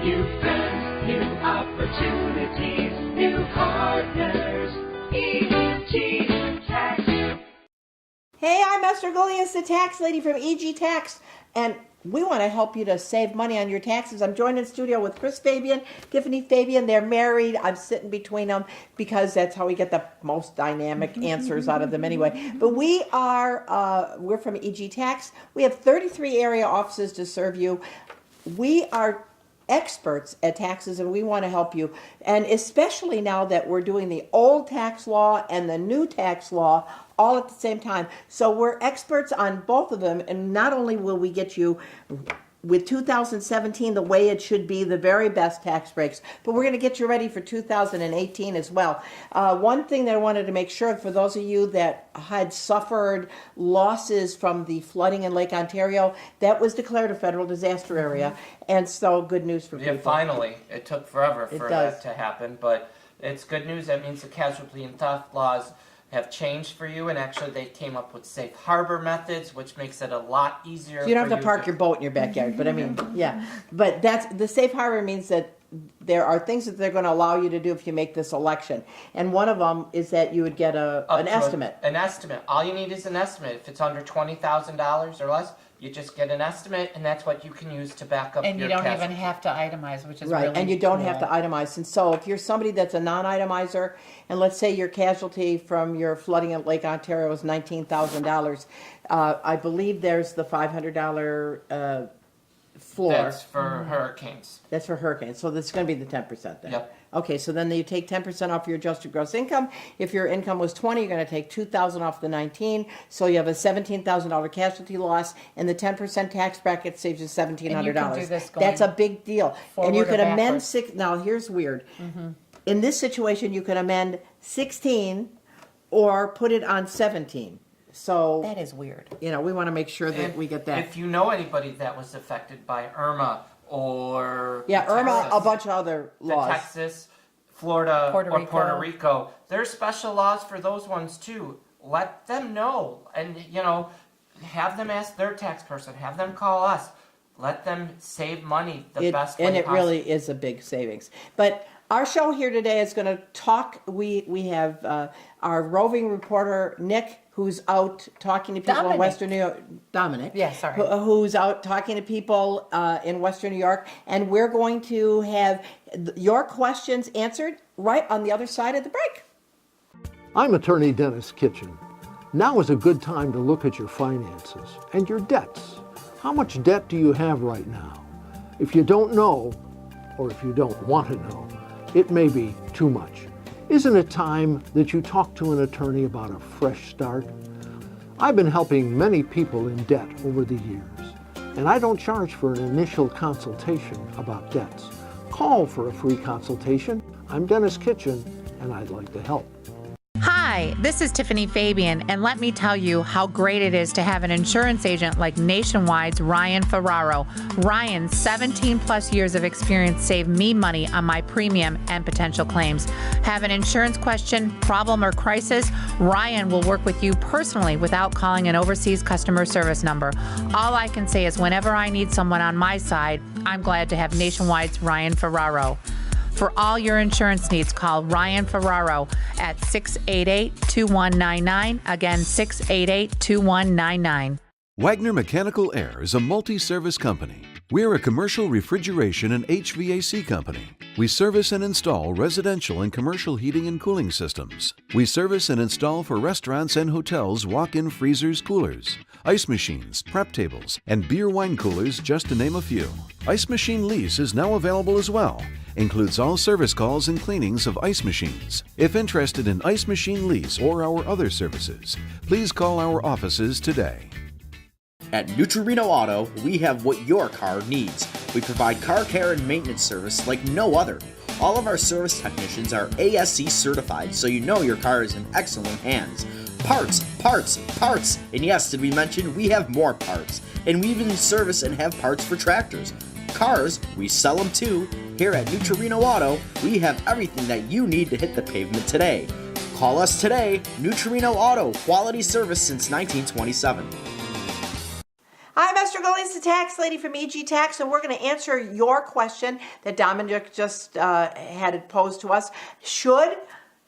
New friends, new opportunities, new partners. EG Tax. Hey, I'm Esther Golias, the tax lady from EG Tax, and we want to help you to save money on your taxes. I'm joined in studio with Chris Fabian, Tiffany Fabian. They're married. I'm sitting between them because that's how we get the most dynamic answers out of them anyway. But we're from EG Tax. We have 33 area offices to serve you. We are experts at taxes, and we want to help you. And especially now that we're doing the old tax law and the new tax law all at the same time. So we're experts on both of them, and not only will we get you with 2017 the way it should be, the very best tax breaks, but we're going to get you ready for 2018 as well. One thing that I wanted to make sure for those of you that had suffered losses from the flooding in Lake Ontario, that was declared a federal disaster area, and so good news for people. Yeah, finally. It took forever for that to happen, but it's good news. That means the casualty and theft laws have changed for you, and actually they came up with safe harbor methods, which makes it a lot easier. So you don't have to park your boat in your backyard, but I mean, yeah. But that's the safe harbor means that there are things that they're going to allow you to do if you make this election, and one of them is that you would get an estimate. An estimate. All you need is an estimate. If it's under $20,000 or less, you just get an estimate, and that's what you can use to back up your And you don't casualty. even have to itemize, which is Right, really and you don't have to cool. itemize. And so if you're somebody that's a non-itemizer, and let's say your casualty from your flooding at Lake Ontario is $19,000, I believe there's the $500 floor. That's for hurricanes. That's for hurricanes. So that's going to be the 10% then. Yep. Okay, so then you take 10% off your adjusted gross income. If your income was 20, you're going to take 2,000 off the 19. So you have a $17,000 casualty loss, and the 10% tax bracket saves you $1,700. And you can do this going That's a big deal. And you forward can or amend backwards. six. Now here's weird. In this situation, you can amend 16 or put it on 17. So That is weird. we want to make sure that And we get that. If you know anybody that was affected by Irma or Irma, Texas, a bunch of other laws. the Texas, Florida, Puerto or Rico. Puerto Rico, there's special laws for those ones too. Let them know, and have them ask their tax person. Have them call us. Let them save money the best way And it possible. really is a big savings. But our show here today is going to talk. We have our roving reporter Nick, who's out talking to people in Dominic. Western New York. Dominic. Yeah, sorry. Who's out talking to people in Western New York, and we're going to have your questions answered right on the other side of the break. I'm attorney Dennis Kitchen. Now is a good time to look at your finances and your debts. How much debt do you have right now? If you don't know, or if you don't want to know, it may be too much. Isn't it time that you talk to an attorney about a fresh start? I've been helping many people in debt over the years, and I don't charge for an initial consultation about debts. Call for a free consultation. I'm Dennis Kitchen, and I'd like to help. Hi, this is Tiffany Fabian, and let me tell you how great it is to have an insurance agent like Nationwide's Ryan Ferraro. Ryan's 17 plus years of experience saved me money on my premium and potential claims. Have an insurance question, problem, or crisis? Ryan will work with you personally without calling an overseas customer service number. All I can say is whenever I need someone on my side, I'm glad to have Nationwide's Ryan Ferraro. For all your insurance needs, call Ryan Ferraro at 688-2199. Again, 688-2199. Wagner Mechanical Air is a multi-service company. We're a commercial refrigeration and HVAC company. We service and install residential and commercial heating and cooling systems. We service and install for restaurants and hotels walk-in freezers, coolers, ice machines, prep tables, and beer wine coolers, just to name a few. Ice Machine Lease is now available as well. Includes all service calls and cleanings of ice machines. If interested in Ice Machine Lease or our other services, please call our offices today. At Neutrino Auto, we have what your car needs. We provide car care and maintenance service like no other. All of our service technicians are ASC certified, so you know your car is in excellent hands. Parts, parts, parts! And yes, did we mention we have more parts? And we even service and have parts for tractors. Cars, we sell them too. Here at Neutrino Auto, we have everything that you need to hit the pavement today. Call us today. Neutrino Auto, quality service since 1927. I'm Esther Golias, the tax lady from EG Tax, and we're going to answer your question that Dominic just had it posed to us. Should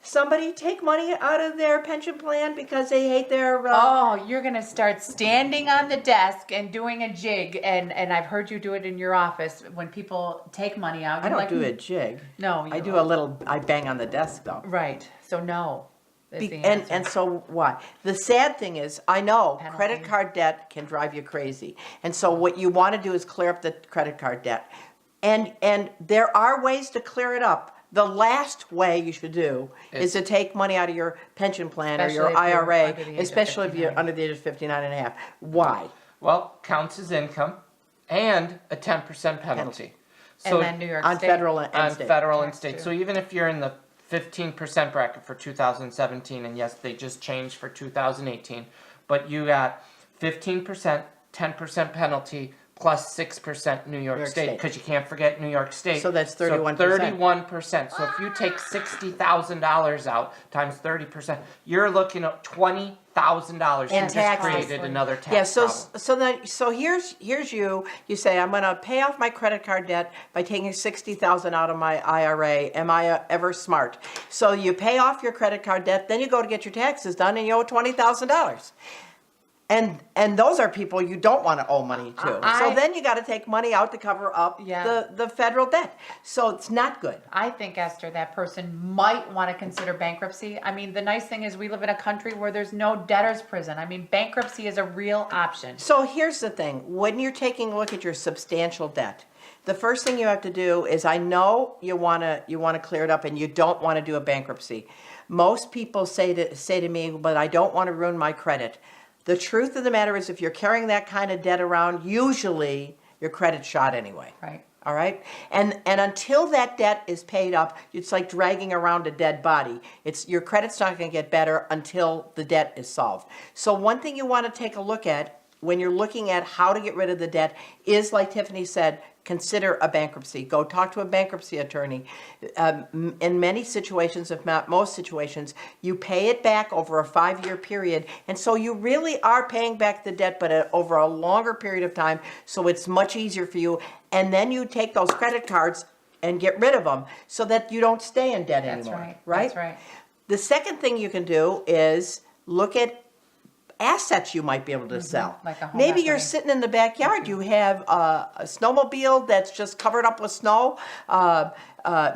somebody take money out of their pension plan because they hate their... Oh, you're going to start standing on the desk and doing a jig, and I've heard you do it in your office when people take money out. I You're don't do a jig. No. I do a little, I bang on the desk though. Right, so no. is the And answer. so why? The sad thing is, I know Penalty. credit card debt can drive you crazy. And so what you want to do is clear up the credit card debt. And there are ways to clear it up. The last way you should do is to take money out of your pension plan or your Especially if you're IRA, under the age of especially if you're 59. under the age of 59 and a half. Why? Well, counts as income and a 10% penalty. And then New York on State. federal and on state. federal and tax, state. too. So even if you're in the 15% bracket for 2017, and yes, they just changed for 2018, but you got 15%, 10% penalty, plus 6% New York York State, State. because you can't forget New York State. So that's 31%. 31%. So if you take $60,000 out times 30%, you're looking at $20,000. You In just taxes. created another tax Yeah, so problem. so here's you. You say I'm going to pay off my credit card debt by taking $60,000 out of my IRA. Am I ever smart? So you pay off your credit card debt, then you go to get your taxes done, and you owe $20,000. And those are people you don't want to owe money to. So then you got to take money out to cover up Yeah. the federal debt. So it's not good. I think, Esther, that person might want to consider bankruptcy. I mean, the nice thing is we live in a country where there's no debtor's prison. I mean, bankruptcy is a real option. So here's the thing. When you're taking a look at your substantial debt, the first thing you have to do is, I know you want to clear it up and you don't want to do a bankruptcy. Most people say to me, but I don't want to ruin my credit. The truth of the matter is, if you're carrying that kind of debt around, usually your credit's shot anyway. Right. All right? And until that debt is paid up, it's like dragging around a dead body. Your credit's not going to get better until the debt is solved. So one thing you want to take a look at when you're looking at how to get rid of the debt is, like Tiffany said, consider a bankruptcy. Go talk to a bankruptcy attorney. In many situations, if not most situations, you pay it back over a 5-year period. And so you really are paying back the debt, but over a longer period of time. So it's much easier for you. And then you take those credit cards and get rid of them so that you don't stay in debt That's anymore. right. That's right. The second thing you can do is look at assets you might be able to sell. Like a home Maybe you're equity. sitting in the backyard, you have a snowmobile that's just covered up with snow.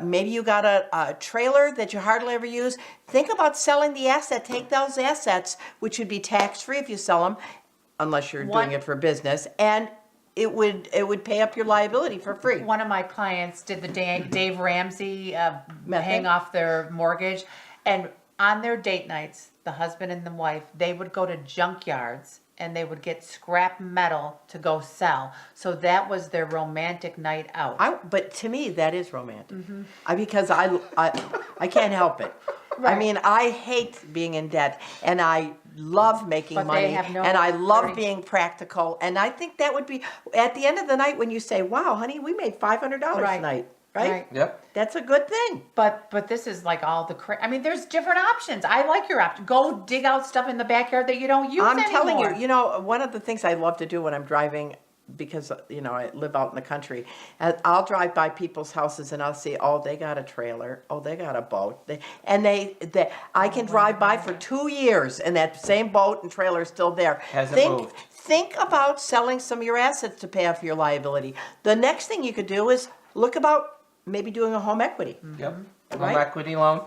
Maybe you got a trailer that you hardly ever use. Think about selling the asset. Take those assets, which would be tax-free if you sell them, unless you're doing it for business, and it would pay up your liability for free. One of my clients did the Dave Ramsey Method? paying off their mortgage, and on their date nights, the husband and the wife, they would go to junkyards and they would get scrap metal to go sell. So that was their romantic night out. But to me, that is romantic. Because I can't help it. I mean, I hate being in debt, and I love making But they money, have no and I love 30 being practical. And I think that would be, at the end of the night, when you say, wow, honey, we made $500 Right. tonight, right? Yep. That's a good thing. But this is like all the I mean, there's different options. I like your option. Go dig out stuff in the backyard that you don't use I'm anymore. telling you, one of the things I love to do when I'm driving, because, I live out in the country, and I'll drive by people's houses and I'll see, oh, they got a trailer, oh, they got a boat. I can drive by for 2 years and that same boat and trailer is still there. Hasn't moved. Think about selling some of your assets to pay off your liability. The next thing you could do is look about maybe doing a home equity. Yep. Home Right? equity loan,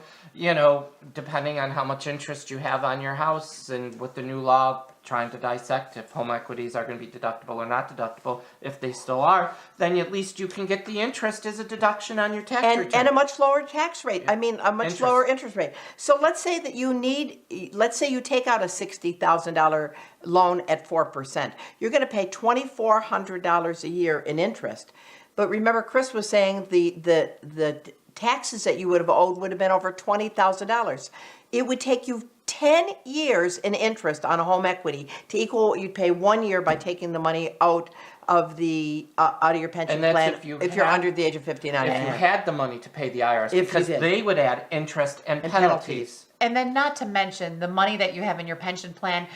depending on how much interest you have on your house, and with the new law trying to dissect if home equities are going to be deductible or not deductible, if they still are, then at least you can get the interest as a deduction on your tax return. And a much lower tax rate. I mean, a much Interest. lower interest rate. So let's say that let's say you take out a $60,000 loan at 4%. You're going to pay $2,400 a year in interest. But remember, Chris was saying the taxes that you would have owed would have been over $20,000. It would take you 10 years in interest on a home equity to equal what you'd pay 1 year by taking the money out of your pension And that's plan if you you're had- under the age of 59 if and a you half. had the money to pay the IRS, If you because did. they would add interest and penalties And then not to mention the money that you have in your pension plan,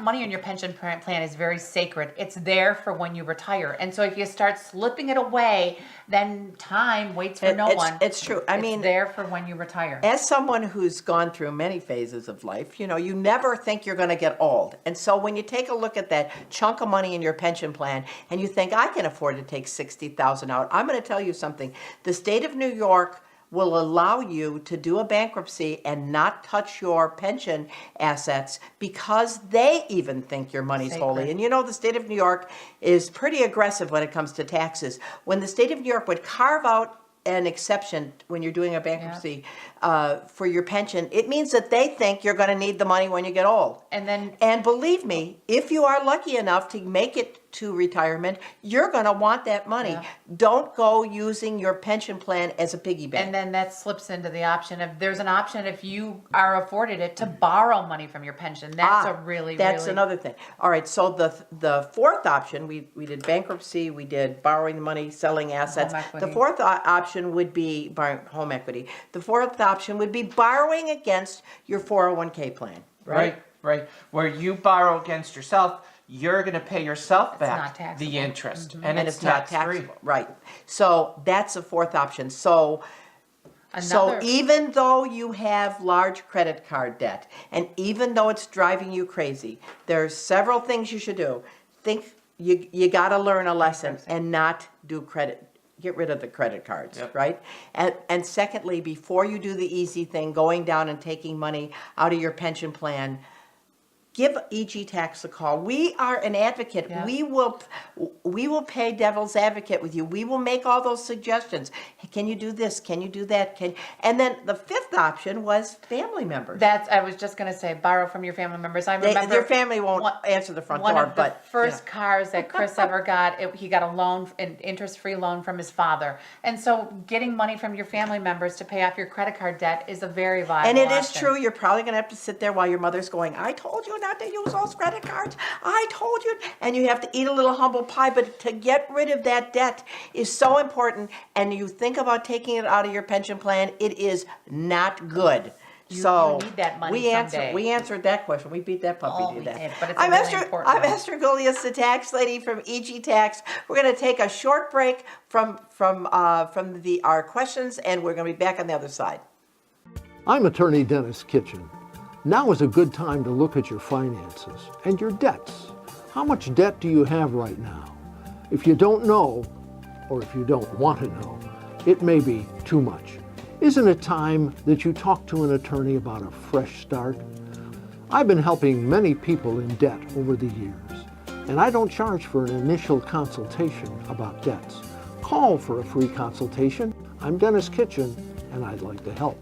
money in your pension plan is very sacred. It's there for when you retire. And so if you start slipping it away, then time waits for no one. It's true. I mean, it's there for when you retire. as someone who's gone through many phases of life, you know, you never think you're going to get old. And so when you take a look at that chunk of money in your pension plan and you think, I can afford to take $60,000 out, I'm going to tell you something. The state of New York will allow you to do a bankruptcy and not touch your pension assets because they even think your money's holy. And you know, the state of New York is pretty aggressive when it comes to taxes. When the state of New York would carve out an exception when you're doing a bankruptcy for your pension, it means that they think you're going to need the money when you get old. And believe me, if you are lucky enough to make it to retirement, you're going to want that money. Yeah. Don't go using your pension plan as a piggy bank. And then that slips into the option of, there's an option if you are afforded it to borrow money from your pension. That's That's another thing. All right, so the fourth option, we did bankruptcy, we did borrowing the money, selling assets. The fourth option would be home equity. The fourth option would be borrowing against your 401k plan, right? Right. Where you borrow against yourself, you're going to pay yourself back the interest, and it's not taxable. Right. So that's the fourth option. So even though you have large credit card debt, and even though it's driving you crazy, there's several things you should do. Think you got to learn a lesson and not do credit. Get rid of the credit cards, right? And secondly, before you do the easy thing, going down and taking money out of your pension plan, give EG Tax a call. We are an advocate. Yeah. We will play devil's advocate with you. We will make all those suggestions. Hey, can you do this? Can you do that? And then the fifth option was family members. I was just going to say, borrow from your family members. I remember your family won't answer the front door. One of the but first cars that Chris ever got, he got a loan, an interest-free loan from his father. And so getting money from your family members to pay off your credit card debt is a very viable And it option. is true. You're probably going to have to sit there while your mother's going, I told you not to use those credit cards. I told you. And you have to eat a little humble pie. But to get rid of that debt is so important. And you think about taking it out of your pension plan, it is not good. You need that money we answered that question. We beat that puppy to death. But it's a really important I'm Esther Goulias, the tax lady from EG Tax. We're going to take a short break from our questions, and we're going to be back on the other side. I'm attorney Dennis Kitchen. Now is a good time to look at your finances and your debts. How much debt do you have right now? If you don't know, or if you don't want to know, it may be too much. Isn't it time that you talk to an attorney about a fresh start? I've been helping many people in debt over the years, and I don't charge for an initial consultation about debts. Call for a free consultation. I'm Dennis Kitchen, and I'd like to help.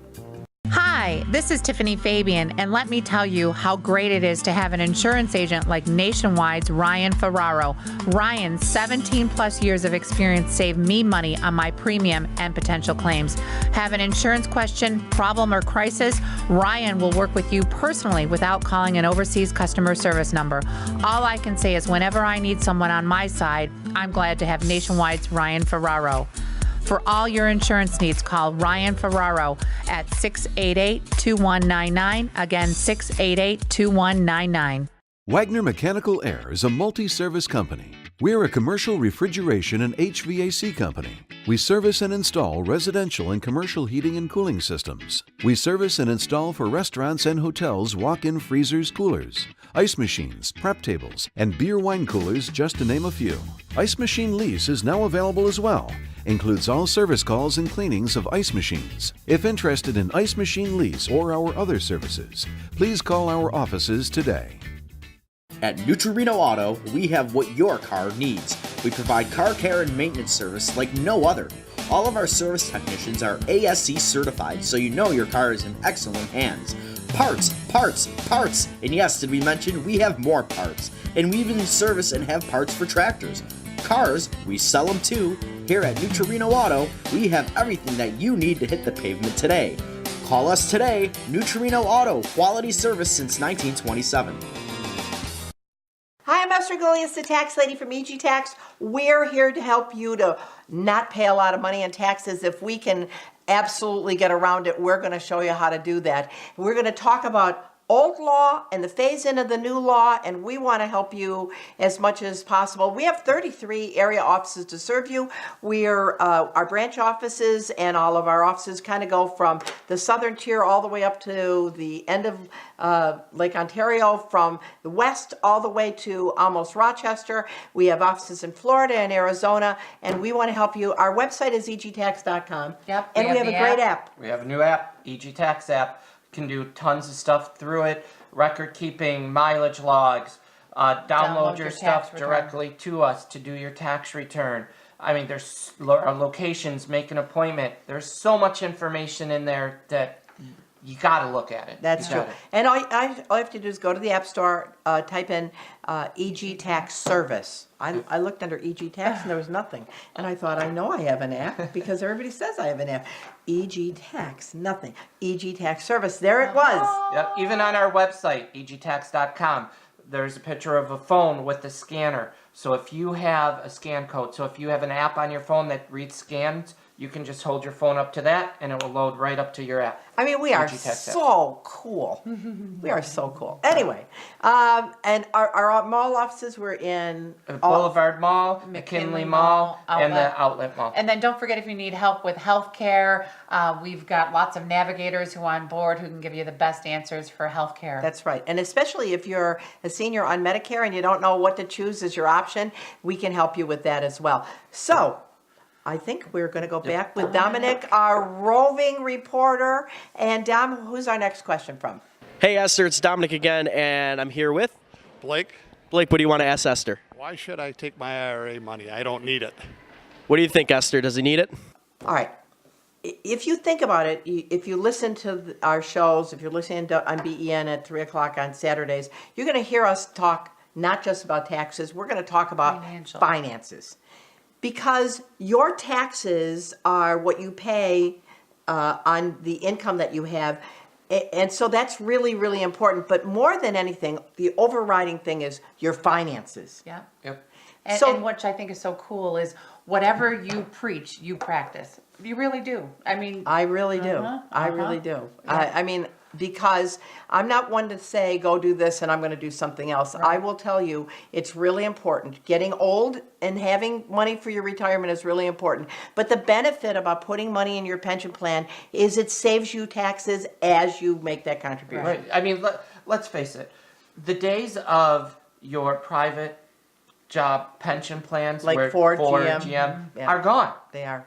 Hi, this is Tiffany Fabian, and let me tell you how great it is to have an insurance agent like Nationwide's Ryan Ferraro. Ryan's 17 plus years of experience saved me money on my premium and potential claims. Have an insurance question, problem, or crisis? Ryan will work with you personally without calling an overseas customer service number. All I can say is whenever I need someone on my side, I'm glad to have Nationwide's Ryan Ferraro. For all your insurance needs, call Ryan Ferraro at 688-2199. Again, 688-2199. Wagner Mechanical Air is a multi-service company. We're a commercial refrigeration and HVAC company. We service and install residential and commercial heating and cooling systems. We service and install for restaurants and hotels walk-in freezers, coolers, ice machines, prep tables, and beer wine coolers, just to name a few. Ice Machine Lease is now available as well. Includes all service calls and cleanings of ice machines. If interested in Ice Machine Lease or our other services, please call our offices today. At Neutrino Auto, we have what your car needs. We provide car care and maintenance service like no other. All of our service technicians are ASC certified, so you know your car is in excellent hands. Parts, parts, parts! And yes, did we mention we have more parts? And we even service and have parts for tractors. Cars, we sell them too. Here at Neutrino Auto, we have everything that you need to hit the pavement today. Call us today. Neutrino Auto, quality service since 1927. Hi, I'm Esther Goulias, the tax lady from EG Tax. We're here to help you to not pay a lot of money in taxes if we can absolutely get around it, we're going to show you how to do that. We're going to talk about old law and the phase-in of the new law, and we want to help you as much as possible. We have 33 area offices to serve you. We're our branch offices and all of our offices kind of go from the southern tier all the way up to the end of Lake Ontario, from the west all the way to almost Rochester. We have offices in Florida and Arizona, and we want to help you. Our website is egtax.com. Yep, And we have a great app. We have a new app, EG Tax app. Can do tons of stuff through it. Record keeping, mileage logs. Download your your stuff tax return. directly to us to do your tax return. I mean, there's locations, make an appointment. There's so much information in there that you got to look at it. That's You true. gotta. And all you have to do is go to the App Store, type in EG Tax Service. I looked under EG Tax and there was nothing. And I thought, I know I have an app because everybody says I have an app. EG Tax, nothing. EG Tax Service, there it was. Yep. Even on our website, egtax.com, there's a picture of a phone with the scanner. So if you have a scan code, so if you have an app on your phone that reads scans, you can just hold your phone up to that and it will load right up to your app. I mean, we are EG Tax app. so cool. We are so cool. Anyway, and our mall offices were in Boulevard Mall, McKinley Mall, and the Outlet Mall. And then don't forget, if you need help with healthcare, we've got lots of navigators who are on board who can give you the best answers for healthcare. That's right. And especially if you're a senior on Medicare and you don't know what to choose as your option, we can help you with that as well. So, I think we're going to go back with Dominic, our roving reporter. And Dom, who's our next question from? Hey Esther, it's Dominic again, and I'm here with Blake, Blake. What do you want to ask Esther? why should I take my IRA money? I don't need it. What do you think, Esther? Does he need it? All right. If you think about it, if you listen to our shows, if you're listening on BEN at 3 o'clock on Saturdays, you're going to hear us talk not just about taxes. We're going to talk about finances. Because your taxes are what you pay on the income that you have. And so that's really, really important. But more than anything, the overriding thing is your finances. Yeah. Yep. And which I think is so cool is whatever you preach, you practice. You really do. I mean, I really do. I really do. I mean, because I'm not one to say, go do this and I'm going to do something else. I will tell you, it's really important. Getting old and having money for your retirement is really important. But the benefit about putting money in your pension plan is it saves you taxes as you make that contribution. Right. I mean, let's face it. The days of your private job pension plans, Like where Ford, GM, Yeah. are gone. They are.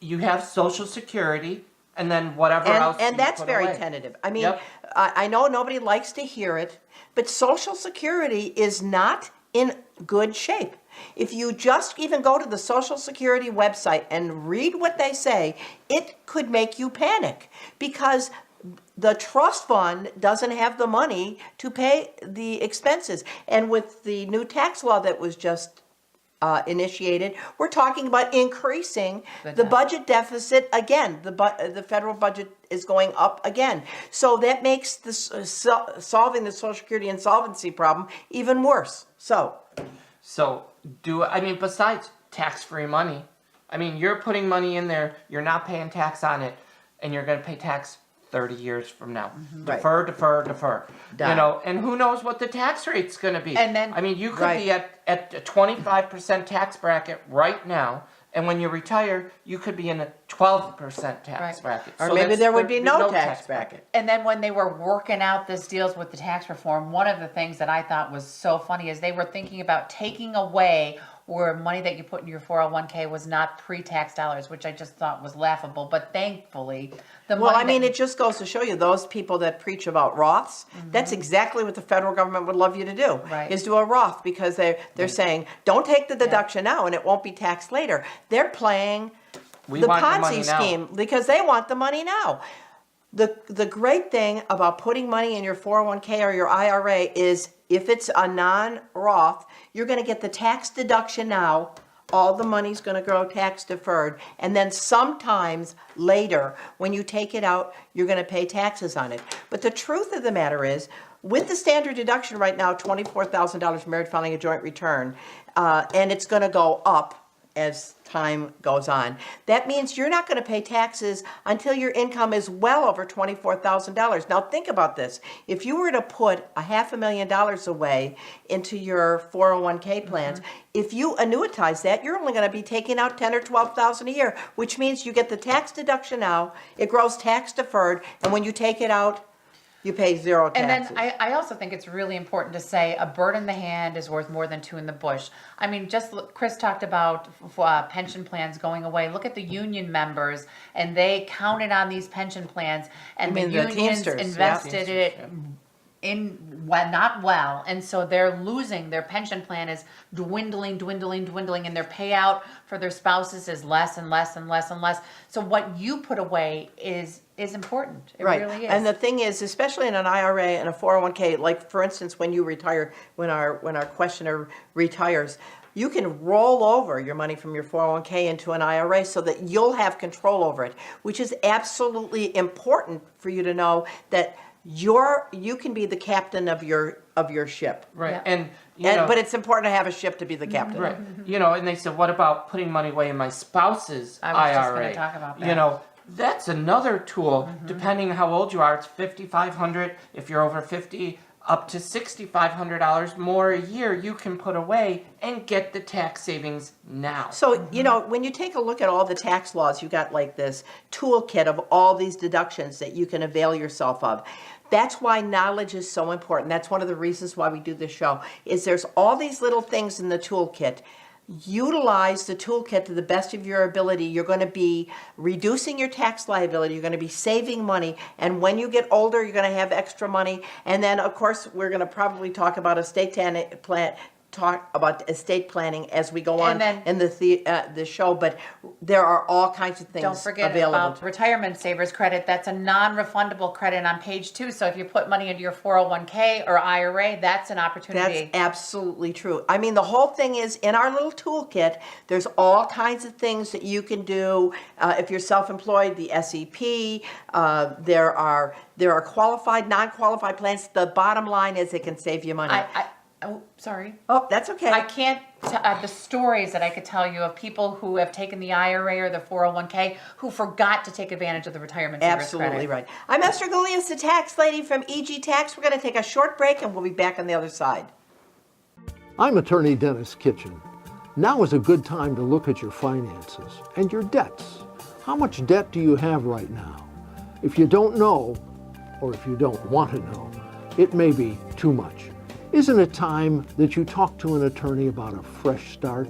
You have Social Security, and then whatever else. And you that's put very away. tentative. I mean, Yep. I know nobody likes to hear it, but Social Security is not in good shape. If you just even go to the Social Security website and read what they say, it could make you panic because the trust fund doesn't have the money to pay the expenses. And with the new tax law that was just initiated, we're talking about increasing the budget deficit again. The federal budget is going up again. So that makes this, solving the Social Security insolvency problem even worse. So besides tax-free money, I mean, you're putting money in there, you're not paying tax on it, and you're going to pay tax 30 years from now. Right. Defer. Done. You know, and who knows what the tax rate's going to be. And then- I mean, you could be at a 25% tax bracket right now, and when you retire, you could be in a 12% tax bracket. Or So maybe that's- there would be there'd no tax bracket. And then when they were working out this deals with the tax reform, one of the things that I thought was so funny is they were thinking about taking away where money that you put in your 401k was not pre-tax dollars, which I just thought was laughable. But thankfully, the Well, money I mean, that- it just goes to show you those people that preach about Roths, that's exactly what the federal government would love you to do, Right. is do a Roth, because they're saying, don't take the deduction now and it won't be taxed later. They're playing We the want the money Ponzi now. scheme because they want the money now. The great thing about putting money in your 401k or your IRA is if it's a non-Roth, you're going to get the tax deduction now. All the money's going to go tax deferred. And then sometimes later, when you take it out, you're going to pay taxes on it. But the truth of the matter is, with the standard deduction right now, $24,000 married filing a joint return, and it's going to go up as time goes on. That means you're not going to pay taxes until your income is well over $24,000. Now think about this. If you were to put $500,000 away into your 401k plans, if you annuitize that, you're only going to be taking out $10,000 or $12,000 a year, which means you get the tax deduction now, it grows tax deferred, and when you take it out, you pay zero taxes. And then I also think it's really important to say a bird in the hand is worth more than two in the bush. I mean, just look, Chris talked about pension plans going away. Look at the union members, and they counted on these pension plans, and the unions Teamsters, invested it in not well, and so they're losing. Their pension plan is dwindling, and their payout for their spouses is less and less and less and less. So what you put away is important. It really is. And the thing is, especially in an IRA and a 401k, like for instance, when you retire, when our questioner retires, you can roll over your money from your 401k into an IRA so that you'll have control over it, which is absolutely important for you to know that you can be the captain of your ship. Right. Yeah. And you know, but it's important to have a ship to be the captain. right. You know, and they said, what about putting money away in my spouse's I was just IRA? gonna talk about that. You know, that's another tool. Depending on how old you are, it's $5,500. If you're over 50, up to $6,500 more a year you can put away and get the tax savings now. So, you know, when you take a look at all the tax laws, you got like this toolkit of all these deductions that you can avail yourself of. That's why knowledge is so important. That's one of the reasons why we do this show, is there's all these little things in the toolkit. Utilize the toolkit to the best of your ability. You're going to be reducing your tax liability. You're going to be saving money. And when you get older, you're going to have extra money. And then, of course, we're going to probably talk about estate planning as we go on in the show. But there are all kinds of things Don't forget available. about retirement savers credit. That's a non-refundable credit on page 2. So if you put money into your 401k or IRA, that's an opportunity. That's absolutely true. I mean, the whole thing is in our little toolkit, there's all kinds of things that you can do. If you're self-employed, the SEP, there are qualified, non-qualified plans. The bottom line is it can save you money. Oh, sorry. Oh, that's okay. I can't, the stories that I could tell you of people who have taken the IRA or the 401k who forgot to take advantage of the retirement savers credit. Absolutely right. I'm Esther Golias, the tax lady from EG Tax. We're going to take a short break and we'll be back on the other side. I'm attorney Dennis Kitchen. Now is a good time to look at your finances and your debts. How much debt do you have right now? If you don't know, or if you don't want to know, it may be too much. Isn't it time that you talk to an attorney about a fresh start?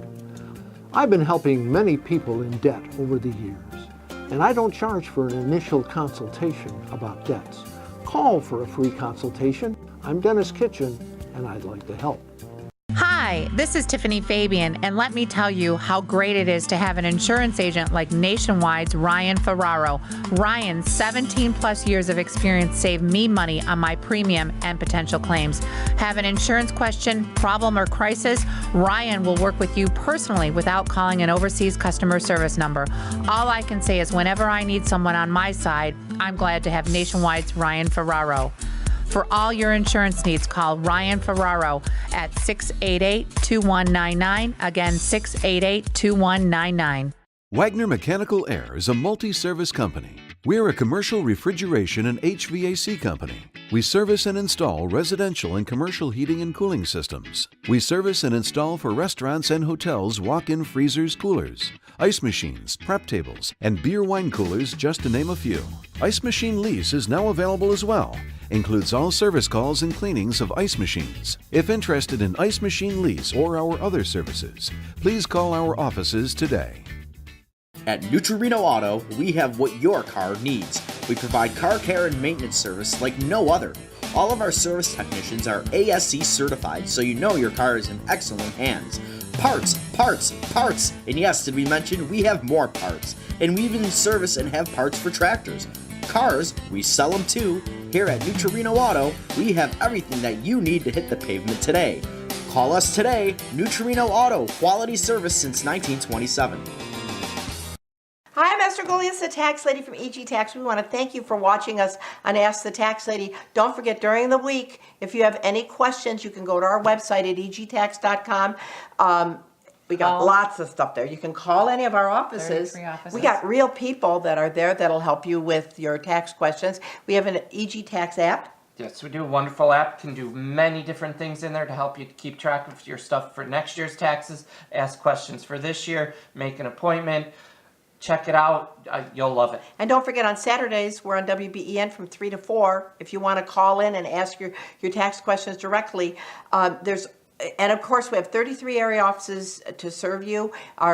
I've been helping many people in debt over the years, and I don't charge for an initial consultation about debts. Call for a free consultation. I'm Dennis Kitchen, and I'd like to help. Hi, this is Tiffany Fabian, and let me tell you how great it is to have an insurance agent like Nationwide's Ryan Ferraro. Ryan's 17 plus years of experience saved me money on my premium and potential claims. Have an insurance question, problem, or crisis? Ryan will work with you personally without calling an overseas customer service number. All I can say is whenever I need someone on my side, I'm glad to have Nationwide's Ryan Ferraro. For all your insurance needs, call Ryan Ferraro at 688-2199. Again, 688-2199. Wagner Mechanical Air is a multi-service company. We're a commercial refrigeration and HVAC company. We service and install residential and commercial heating and cooling systems. We service and install for restaurants and hotels walk-in freezers, coolers, ice machines, prep tables, and beer wine coolers, just to name a few. Ice Machine Lease is now available as well. Includes all service calls and cleanings of ice machines. If interested in Ice Machine Lease or our other services, please call our offices today. At Neutrino Auto, we have what your car needs. We provide car care and maintenance service like no other. All of our service technicians are ASC certified, so you know your car is in excellent hands. Parts, parts, parts! And yes, did we mention we have more parts? And we even service and have parts for tractors. Cars, we sell them too. Here at Neutrino Auto, we have everything that you need to hit the pavement today. Call us today. Neutrino Auto, quality service since 1927. Hi, I'm Esther Golias, the tax lady from EG Tax. We want to thank you for watching us on Ask the Tax Lady. Don't forget, during the week, if you have any questions, you can go to our website at egtax.com. We got Call. lots of stuff there. You can call any of our offices. 33 offices. We got real people that are there that'll help you with your tax questions. We have an EG Tax app. Yes, we do a wonderful app. Can do many different things in there to help you keep track of your stuff for next year's taxes, ask questions for this year, make an appointment. Check it out. You'll love it. And don't forget, on Saturdays, we're on WBEN from 3 to 4. If you want to call in and ask your tax questions directly, and of course, we have 33 area offices to serve you.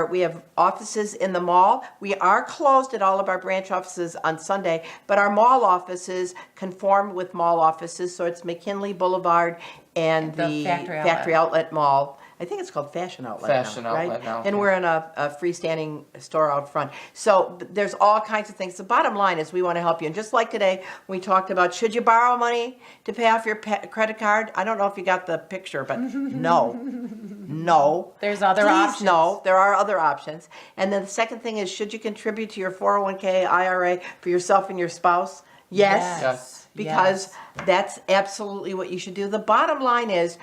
We have offices in the mall. We are closed at all of our branch offices on Sunday, but our mall offices conform with mall offices. So it's McKinley Boulevard and the Factory Outlet Mall. I think it's called Fashion Outlet now, right? And we're in a freestanding store out front. So there's all kinds of things. The bottom line is we want to help you. And just like today, we talked about, should you borrow money to pay off your credit card? I don't know if you got the picture, but no. There's other Please options. no, there are other options. And then the second thing is, should you contribute to your 401k IRA for yourself and your spouse? Yes. Yes. Because that's absolutely what you should do. The bottom line is,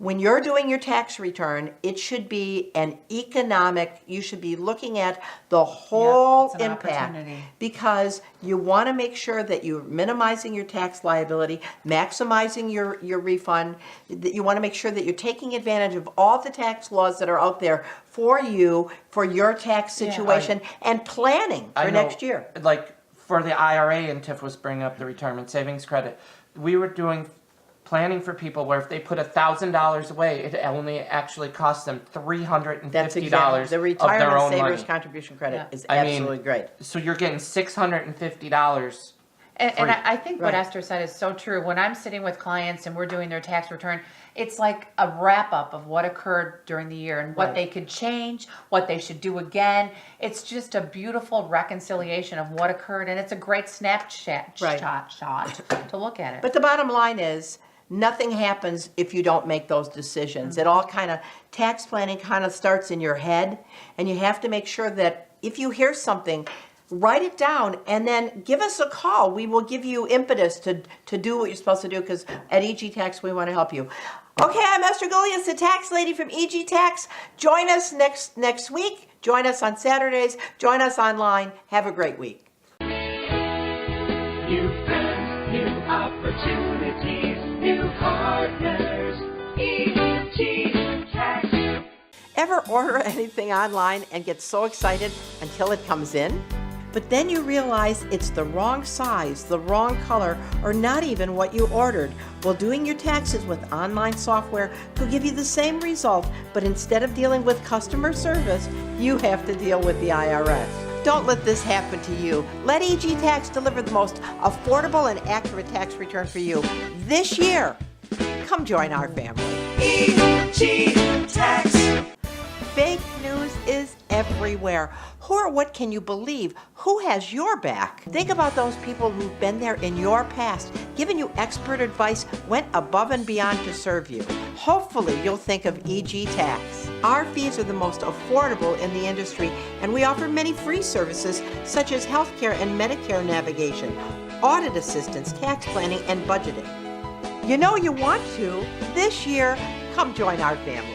when you're doing your tax return, it should be you should be looking at the whole it's an impact, opportunity. because you want to make sure that you're minimizing your tax liability, maximizing your refund. That you want to make sure that you're taking advantage of all the tax laws that are out there for you, for your tax situation, and planning for next year. Like for the IRA, and Tiff was bringing up the retirement savings credit, we were doing planning for people where if they put $1,000 away, it only actually costs them $350 That's exactly. The of their Retirement own Savers money. Contribution Credit is I mean, absolutely great. So you're getting $650. And I think what Right. Esther said is so true. When I'm sitting with clients and we're doing their tax return, it's like a wrap up of what occurred during the year and what Right. they could change, what they should do again. It's just a beautiful reconciliation of what occurred, and it's a great snapshot Right. shot to look at it. But the bottom line is, nothing happens if you don't make those decisions. It all tax planning kind of starts in your head, and you have to make sure that if you hear something, write it down and then give us a call. We will give you impetus to do what you're supposed to do, because at EG Tax, we want to help you. Okay, I'm Esther Golias, the tax lady from EG Tax. Join us next week. Join us on Saturdays. Join us online. Have a great week. New friends, new opportunities, new partners, EG Tax. Ever order anything online and get so excited until it comes in? But then you realize it's the wrong size, the wrong color, or not even what you ordered. Well, doing your taxes with online software could give you the same result, but instead of dealing with customer service, you have to deal with the IRS. Don't let this happen to you. Let EG Tax deliver the most affordable and accurate tax return for you this year. Come join our family. EG Tax. Fake news is everywhere. Who or what can you believe? Who has your back? Think about those people who've been there in your past, given you expert advice, went above and beyond to serve you. Hopefully, you'll think of EG Tax. Our fees are the most affordable in the industry, and we offer many free services such as healthcare and Medicare navigation, audit assistance, tax planning, and budgeting. You know you want to. This year, come join our family.